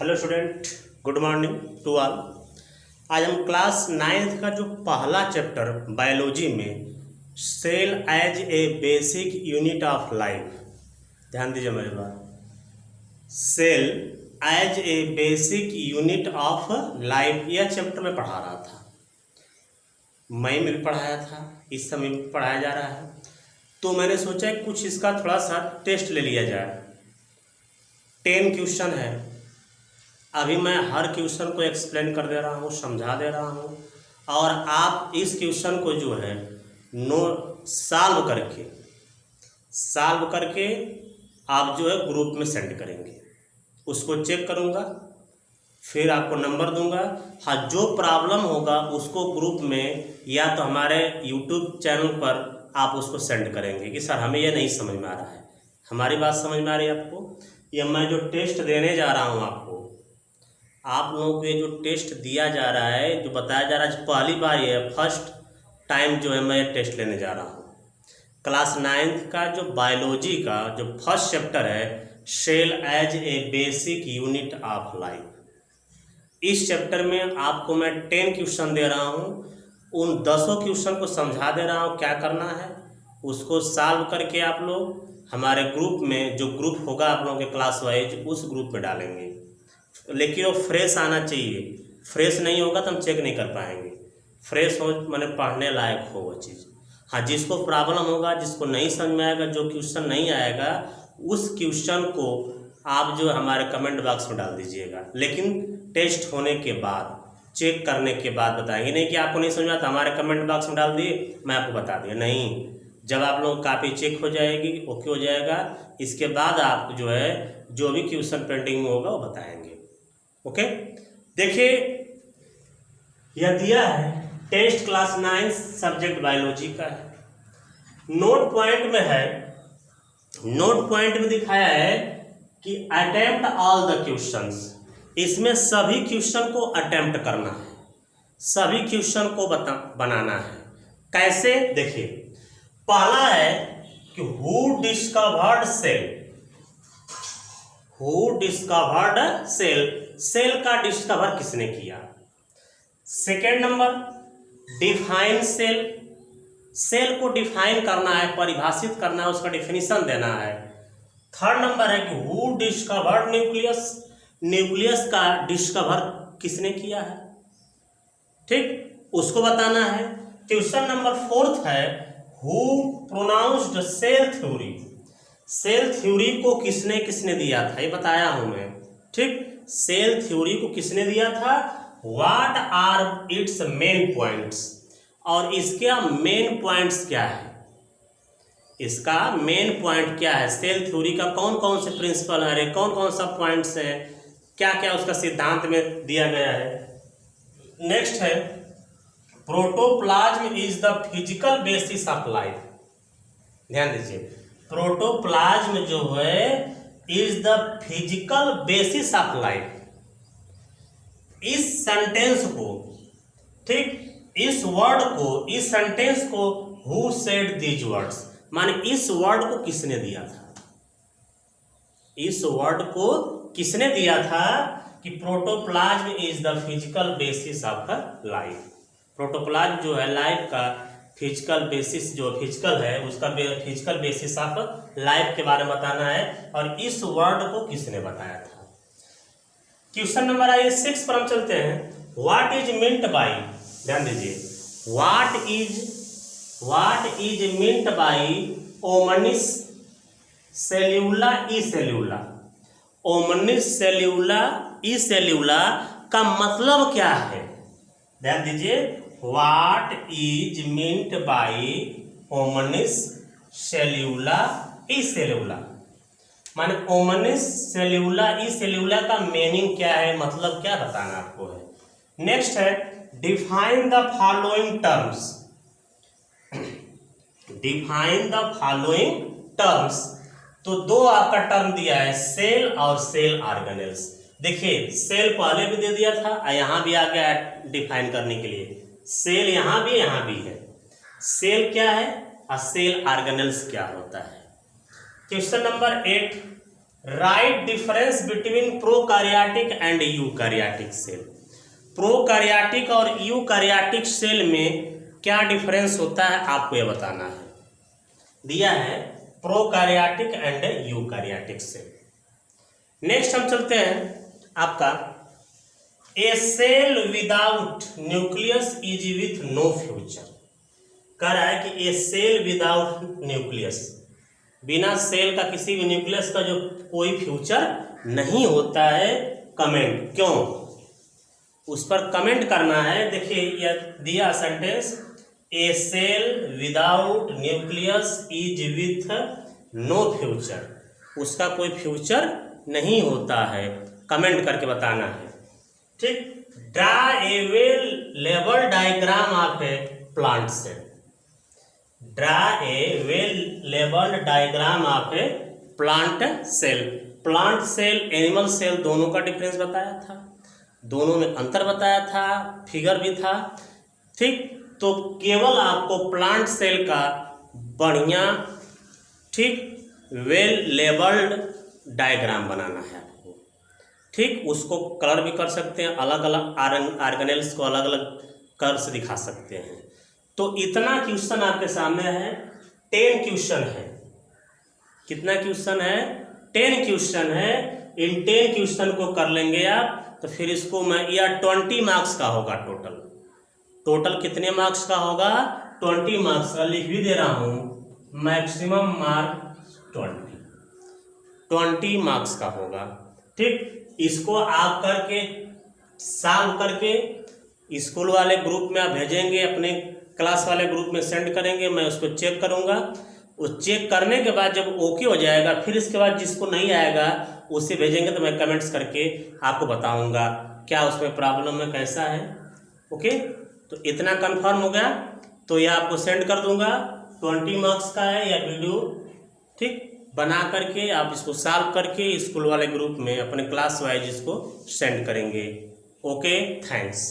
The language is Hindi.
Hello student, good morning to all. आज हम क्लास 9th का जो पहला चैप्टर बायोलॉजी में cell as a basic unit of life, ध्यान दीजिए मेरे बात, cell as a basic unit of life, यह चैप्टर में पढ़ा रहा था। मई में भी पढ़ाया था, इस समय भी पढ़ाया जा रहा है। तो मैंने सोचा कुछ इसका थोड़ा सा टेस्ट ले लिया जाए। 10 क्वेश्चन है। अभी मैं हर क्वेश्चन को एक्सप्लेन कर दे रहा हूँ, समझा दे रहा हूँ, और आप इस क्वेश्चन को जो है सॉल्व करके आप जो है ग्रुप में सेंड करेंगे। उसको चेक करूँगा, फिर आपको नंबर दूंगा। हाँ, जो प्रॉब्लम होगा उसको ग्रुप में या तो हमारे यूट्यूब चैनल पर आप उसको सेंड करेंगे कि सर हमें ये नहीं समझ में आ रहा है। हमारी बात समझ में आ रही है आपको? ये मैं जो टेस्ट देने जा रहा हूँ आपको, आप लोगों को ये जो टेस्ट दिया जा रहा है, जो बताया जा रहा है, पहली बार ये है, फर्स्ट टाइम जो है मैं टेस्ट लेने जा रहा हूँ। क्लास 9th का जो बायोलॉजी का जो फर्स्ट चैप्टर है, cell as a basic unit of life, इस चैप्टर में आपको मैं 10 क्वेश्चन दे रहा हूँ। उन 10 क्वेश्चन को समझा दे रहा हूँ क्या करना है, उसको सॉल्व करके आप लोग हमारे ग्रुप में, जो ग्रुप होगा आप लोगों के क्लास वाइज, उस ग्रुप में डालेंगे। लेकिन वो फ्रेश आना चाहिए। फ्रेश नहीं होगा तो हम चेक नहीं कर पाएंगे। फ्रेश हो माने पढ़ने लायक हो वो चीज़। हाँ, जिसको प्रॉब्लम होगा, जिसको नहीं समझ में आएगा, जो क्वेश्चन नहीं आएगा, उस क्वेश्चन को आप जो हमारे कमेंट बॉक्स में डाल दीजिएगा। लेकिन टेस्ट होने के बाद, चेक करने के बाद बताएंगे। नहीं कि आपको नहीं समझ में आता हमारे कमेंट बॉक्स में डाल दिए, मैं आपको बता दिया। नहीं, जब आप लोगों की कापी चेक हो जाएगी, ओके हो जाएगा, इसके बाद आप जो है जो भी क्वेश्चन पेंडिंग में होगा वो बताएंगे। ओके, देखिए यह दिया है टेस्ट क्लास 9 सब्जेक्ट बायोलॉजी का है। नोट पॉइंट में है, नोट पॉइंट में दिखाया है कि अटेम्प्ट ऑल द क्वेश्चंस। इसमें सभी क्वेश्चन को अटेम्प्ट करना है, सभी क्वेश्चन को बनाना है। कैसे? देखिए, पहला है कि who discovered cell. Who discovered cell, cell का डिस्कवर किसने किया। Second number, define cell, cell को डिफाइन करना है, परिभाषित करना है, उसका डिफिनीशन देना है। थर्ड नंबर है कि हु डिस्कवर्ड न्यूक्लियस, न्यूक्लियस का डिस्कवर किसने किया है, ठीक, उसको बताना है। क्वेश्चन नंबर 4 है who pronounced cell theory, cell theory को किसने किसने दिया था, ये बताया हूं मैं, ठीक। सेल थ्योरी को किसने दिया था, what are its main points, और इसके मेन पॉइंट्स क्या है, इसका मेन पॉइंट क्या है, सेल थ्योरी का कौन कौन से प्रिंसिपल है, कौन कौन सा पॉइंट्स है, क्या क्या उसका सिद्धांत में दिया गया है। नेक्स्ट है protoplasm is the physical basis of life. ध्यान दीजिए, प्रोटोप्लाज्म जो है is the physical basis of life. इस सेंटेंस को, ठीक, इस वर्ड को, इस सेंटेंस को हु सेड दीज वर्ड्स, माने इस वर्ड को किसने दिया था, इस वर्ड को किसने दिया था कि protoplasm is the physical basis of the life. Protoplasm जो है लाइफ का फिजिकल बेसिस, जो फिजिकल है उसका फिजिकल बेसिस ऑफ लाइफ के बारे में बताना है, और इस वर्ड को किसने बताया था। क्वेश्चन नंबर आइए 6 पर हम चलते हैं। व्हाट इज मिंट बाई, ध्यान दीजिए, what is meant by omnis सेल्यूला E सेल्यूला। Omnis सेल्यूला ई सेल्यूला का मतलब क्या है, ध्यान दीजिए, what is meant by omnis सेल्यूला ई सेल्यूला, माने ओमनिस सेल्यूला ई सेल्यूला का मीनिंग क्या है, मतलब क्या बताना आपको है। नेक्स्ट है define the following terms, define the following terms. तो दो आपका टर्म दिया है, सेल और सेल ऑर्गेनेल्स। देखिए, सेल पहले भी दे दिया था, यहाँ भी आ गया डिफाइन करने के लिए। सेल यहाँ भी है। सेल क्या है और सेल ऑर्गेनेल्स क्या होता है। Question number 8, write difference between prokaryotic and eukaryotic cell. Prokaryotic और यूकैरियोटिक सेल में क्या डिफरेंस होता है आपको यह बताना है। दिया है prokaryotic and eukaryotic cell. Next हम चलते हैं आपका a cell without nucleus is with no future. कह रहा है कि ए सेल विदाउट न्यूक्लियस, बिना सेल का किसी भी न्यूक्लियस का जो कोई फ्यूचर नहीं होता है। कमेंट क्यों, उस पर कमेंट करना है। देखिए यह दिया sentence, a cell without nucleus is with no future, उसका कोई फ्यूचर नहीं होता है। कमेंट करके बताना है। ठीक, draw a well label diagram of a plant cell. Draw a well labelled diagram of a plant cell. Plant cell animal cell दोनों का डिफरेंस बताया था, दोनों में अंतर बताया था, फिगर भी था। ठीक, तो केवल आपको प्लांट सेल का बढ़िया ठीक वेल लेबल्ड डायग्राम बनाना है आपको। ठीक, उसको कलर भी कर सकते हैं, अलग अलग ऑर्गेनेल्स को अलग अलग कलर से दिखा सकते हैं। तो इतना क्वेश्चन आपके सामने है, 10 क्वेश्चन है। कितना क्वेश्चन है? 10 क्वेश्चन है। इन 10 क्वेश्चन को कर लेंगे आप तो फिर इसको मैं, या 20 मार्क्स का होगा टोटल। टोटल कितने मार्क्स का होगा? 20 मार्क्स का। लिख भी दे रहा हूं, मैक्सिमम मार्क 20 मार्क्स का होगा। ठीक, इसको आप करके सॉल्व करके स्कूल वाले ग्रुप में आप भेजेंगे, अपने क्लास वाले ग्रुप में सेंड करेंगे, मैं उसको चेक करूंगा। उस चेक करने के बाद जब ओके हो जाएगा, फिर इसके बाद जिसको नहीं आएगा उसे भेजेंगे तो मैं कमेंट्स करके आपको बताऊंगा क्या उसमें प्रॉब्लम है, कैसा है। ओके, तो इतना कंफर्म हो गया तो यह आपको सेंड कर दूंगा। 20 मार्क्स का है यह वीडियो। ठीक, बना करके आप इसको सॉल्व करके स्कूल वाले ग्रुप में अपने क्लास वाइज इसको सेंड करेंगे। Okay, thanks.